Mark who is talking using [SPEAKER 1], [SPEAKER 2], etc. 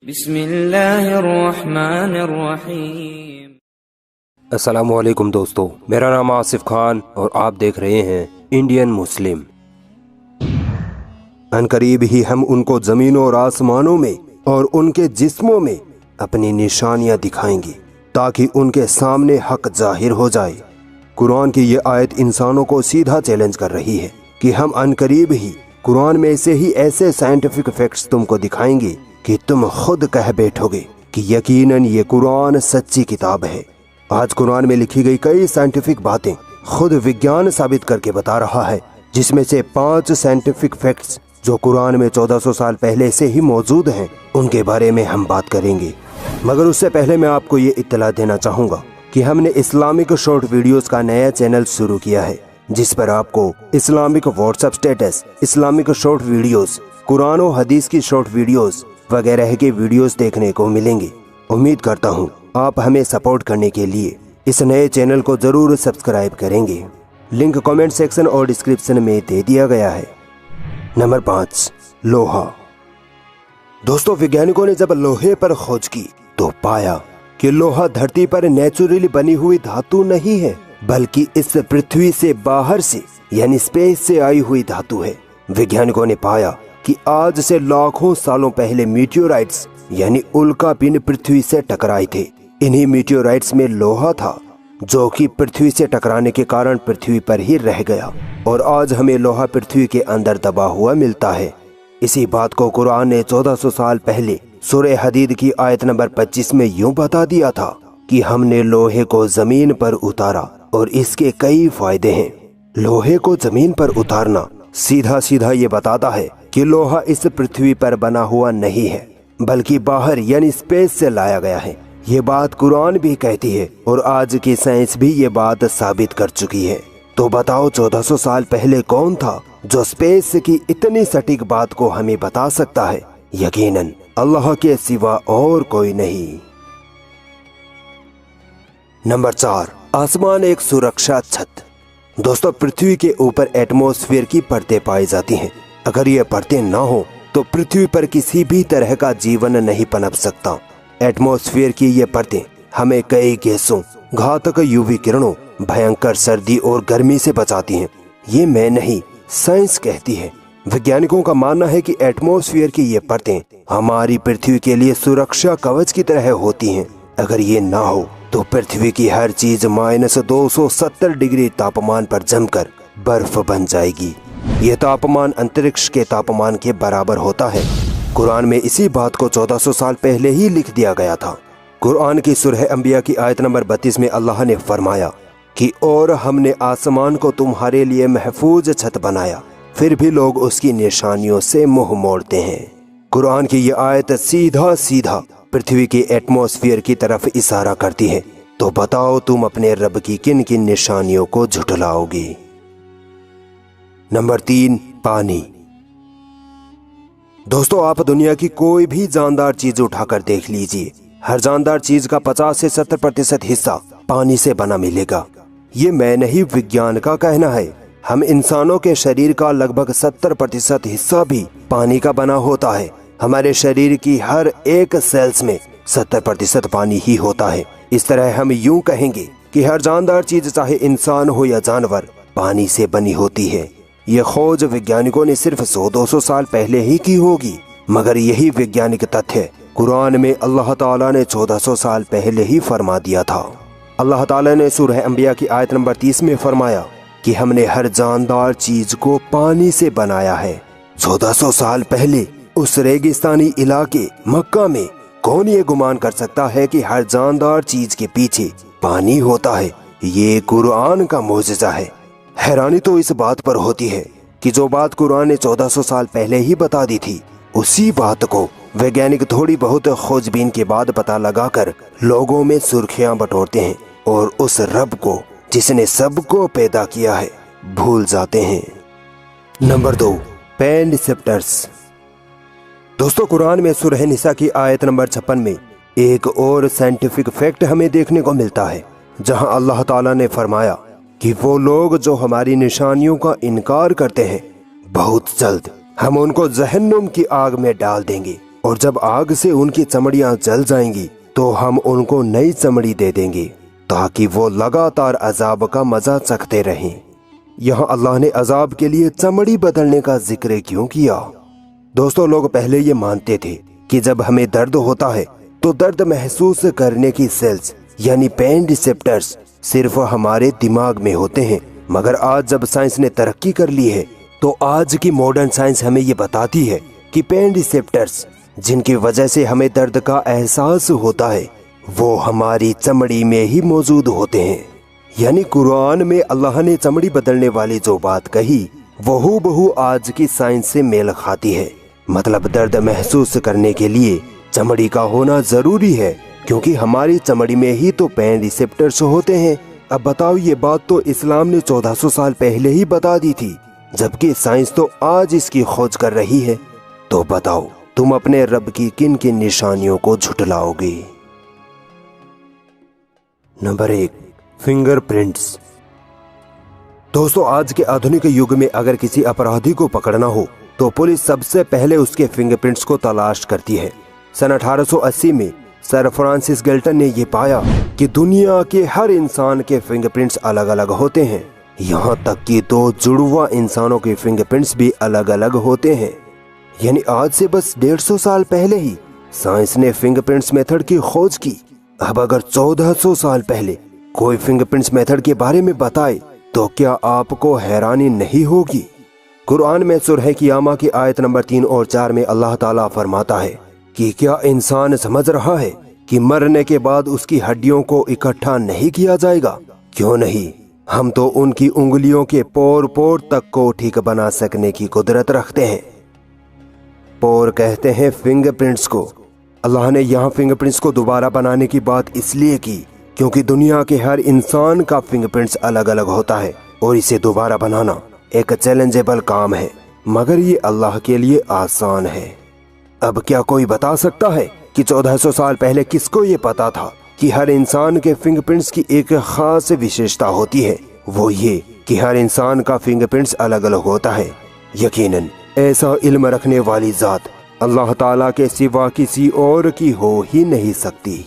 [SPEAKER 1] बिस्मिल्लाहिर्रहमानिर्रहीम।
[SPEAKER 2] अस्सलामुअलैकुम दोस्तों, मेरा नाम आसिफ खान और आप देख रहे हैं इंडियन मुस्लिम। अनकरीब ही हम उनको ज़मीनों और आसमानों में और उनके जिस्मों में अपनी निशानियां दिखाएंगे ताकि उनके सामने हक जाहिर हो जाए। कुरान की ये आयत इंसानों को सीधा चैलेंज कर रही है कि हम अनकरीब ही कुरान में से ही ऐसे साइंटिफिक फैक्ट्स तुमको दिखाएंगे कि तुम खुद कह बैठोगे कि यकीनन ये कुरान सच्ची किताब है। आज कुरान में लिखी गई कई साइंटिफिक बातें खुद विज्ञान साबित करके बता रहा है, जिसमें से 5 साइंटिफिक फैक्ट्स जो कुरान में 1400 साल पहले से ही मौजूद हैं, उनके बारे में हम बात करेंगे। मगर उससे पहले मैं आपको ये इत्तला देना चाहूँगा कि हमने इस्लामिक शॉर्ट वीडियोस का नया चैनल शुरू किया है, जिस पर आपको Islamic WhatsApp status, Islamic short videos, Quran और हदीस की शॉर्ट वीडियोस वगैरह के वीडियोस देखने को मिलेंगे। उम्मीद करता हूँ आप हमें सपोर्ट करने के लिए इस नए चैनल को जरूर सब्सक्राइब करेंगे। लिंक कमेंट सेक्शन और डिस्क्रिप्शन में दे दिया गया है। नंबर 5, लोहा। दोस्तों, वैज्ञानिकों ने जब लोहे पर खोज की तो पाया कि लोहा धरती पर नेचुरली बनी हुई धातु नहीं है, बल्कि इस पृथ्वी से बाहर से यानी स्पेस से आई हुई धातु है। वैज्ञानिकों ने पाया कि आज से लाखों सालों पहले मीटियोराइट्स यानी उल्कापिंड पृथ्वी से टकराए थे। इन्हीं मीटियोराइट्स में लोहा था जो कि पृथ्वी से टकराने के कारण पृथ्वी पर ही रह गया और आज हमें लोहा पृथ्वी के अंदर दबा हुआ मिलता है। इसी बात को कुरान ने 1400 साल पहले सूरह हदीद की आयत नंबर 25 में यूं बता दिया था कि हमने लोहे को जमीन पर उतारा और इसके कई फायदे हैं। लोहे को जमीन पर उतारना सीधा सीधा ये बताता है कि लोहा इस पृथ्वी पर बना हुआ नहीं है, बल्कि बाहर यानी स्पेस से लाया गया है। ये बात कुरान भी कहती है और आज की साइंस भी ये बात साबित कर चुकी है। तो बताओ 1400 साल पहले कौन था जो स्पेस की इतनी सटीक बात को हमें बता सकता है? यकीनन अल्लाह के सिवा और कोई नहीं। नंबर 4, आसमान एक सुरक्षा छत। दोस्तों, पृथ्वी के ऊपर एटमॉस्फेयर की परतें पाई जाती हैं। अगर ये परतें ना हो तो पृथ्वी पर किसी भी तरह का जीवन नहीं पनप सकता। एटमॉस्फेयर की ये परतें हमें कई गैसों, घातक यूवी किरणों, भयंकर सर्दी और गर्मी से बचाती हैं। ये मैं नहीं, साइंस कहती है। वैज्ञानिकों का मानना है कि एटमॉस्फेयर की ये परतें हमारी पृथ्वी के लिए सुरक्षा कवच की तरह होती हैं। अगर ये ना हो तो पृथ्वी की हर चीज -270 डिग्री तापमान पर जमकर बर्फ बन जाएगी। ये तापमान अंतरिक्ष के तापमान के बराबर होता है। कुरान में इसी बात को 1400 साल पहले ही लिख दिया गया था। कुरान की सूरह अंबिया की आयत नंबर 32 में अल्लाह ने फरमाया कि और हमने आसमान को तुम्हारे लिए महफूज छत बनाया, फिर भी लोग उसकी निशानियों से मुंह मोड़ते हैं। कुरान की ये आयत सीधा सीधा पृथ्वी के एटमॉस्फेयर की तरफ इशारा करती है। तो बताओ तुम अपने रब की किन किन निशानियों को झुठलाओगे? नंबर 3, पानी। दोस्तों, आप दुनिया की कोई भी जानदार चीज उठाकर देख लीजिए, हर जानदार चीज का 50 से 70% हिस्सा पानी से बना मिलेगा। ये मैं नहीं, विज्ञान का कहना है। हम इंसानों के शरीर का लगभग 70% हिस्सा भी पानी का बना होता है। हमारे शरीर की हर एक सेल्स में 70% पानी ही होता है। इस तरह हम यूं कहेंगे कि हर जानदार चीज, चाहे इंसान हो या जानवर, पानी से बनी होती है। ये खोज वैज्ञानिकों ने सिर्फ 100-200 साल पहले ही की होगी, मगर यही वैज्ञानिक तथ्य कुरान में अल्लाह ताला ने 1400 साल पहले ही फरमा दिया था। अल्लाह ताला ने सूरह अंबिया की आयत नंबर 30 में फरमाया कि हमने हर जानदार चीज को पानी से बनाया है। 1400 साल पहले उस रेगिस्तानी इलाके मक्का में कौन ये गुमान कर सकता है कि हर जानदार चीज के पीछे पानी होता है? ये कुरान का मोजज़ा है। हैरानी तो इस बात पर होती है कि जो बात कुरान ने 1400 साल पहले ही बता दी थी, उसी बात को वैज्ञानिक थोड़ी बहुत खोजबीन के बाद पता लगाकर लोगों में सुर्खियां बटोरते हैं और उस रब को जिसने सबको पैदा किया है भूल जाते हैं। Number 2, pen receptors. दोस्तों, कुरान में सूरह निसा की आयत नंबर 56 में एक और साइंटिफिक फैक्ट हमें देखने को मिलता है, जहां अल्लाह ताला ने फरमाया कि वो लोग जो हमारी निशानियों का इनकार करते हैं, बहुत जल्द हम उनको जहन्नुम की आग में डाल देंगे और जब आग से उनकी चमड़ियां जल जाएंगी तो हम उनको नई चमड़ी दे देंगे ताकि वो लगातार अजाब का मजा चखते रहें। यहाँ अल्लाह ने अजाब के लिए चमड़ी बदलने का जिक्र क्यों किया? दोस्तों, लोग पहले ये मानते थे कि जब हमें दर्द होता है तो दर्द महसूस करने की सेल्स यानी पेन रिसेप्टर्स सिर्फ हमारे दिमाग में होते हैं। मगर आज जब साइंस ने तरक्की कर ली है तो आज की मॉडर्न साइंस हमें ये बताती है कि पेन रिसेप्टर्स जिनकी वजह से हमें दर्द का एहसास होता है वो हमारी चमड़ी में ही मौजूद होते हैं। यानी कुरान में अल्लाह ने चमड़ी बदलने वाली जो बात कही वो हूबहू आज की साइंस से मेल खाती है। मतलब दर्द महसूस करने के लिए चमड़ी का होना जरूरी है, क्योंकि हमारी चमड़ी में ही तो पेन रिसेप्टर्स होते हैं। अब बताओ, ये बात तो इस्लाम ने 1400 साल पहले ही बता दी थी, जबकि साइंस तो आज इसकी खोज कर रही है। तो बताओ, तुम अपने रब की किन किन निशानियों को झुठलाओगे? Number 1, fingerprints. दोस्तों, आज के आधुनिक युग में अगर किसी अपराधी को पकड़ना हो तो पुलिस सबसे पहले उसके फिंगरप्रिंट्स को तलाश करती है। सन 1880 में सर फ्रांसिस गैल्टन ने यह पाया कि दुनिया के हर इंसान के फिंगरप्रिंट्स अलग अलग होते हैं। यहाँ तक कि 2 जुड़वा इंसानों के फिंगरप्रिंट्स भी अलग अलग होते हैं। यानी आज से बस 150 साल पहले ही साइंस ने फिंगरप्रिंट्स मेथड की खोज की। अब अगर 1400 साल पहले कोई फिंगरप्रिंट्स मेथड के बारे में बताए तो क्या आपको हैरानी नहीं होगी? कुरान में सूरह क़ियामा की आयत नंबर 3 और 4 में अल्लाह ताला फरमाता है कि क्या इंसान समझ रहा है कि मरने के बाद उसकी हड्डियों को इकट्ठा नहीं किया जाएगा? क्यों नहीं, हम तो उनकी उंगलियों के पोर पोर तक को ठीक बना सकने की कुदरत रखते हैं। पोर कहते हैं फिंगरप्रिंट्स को। अल्लाह ने यहाँ फिंगरप्रिंट्स को दोबारा बनाने की बात इसलिए की क्योंकि दुनिया के हर इंसान का फिंगरप्रिंट्स अलग अलग होता है और इसे दोबारा बनाना एक चैलेंजेबल काम है, मगर ये अल्लाह के लिए आसान है। अब क्या कोई बता सकता है कि 1400 साल पहले किसको ये पता था कि हर इंसान के फिंगरप्रिंट्स की एक खास विशेषता होती है? वो ये कि हर इंसान का फिंगरप्रिंट्स अलग अलग होता है। यकीनन ऐसा इल्म रखने वाली जात अल्लाह ताला के सिवा किसी और की हो ही नहीं सकती।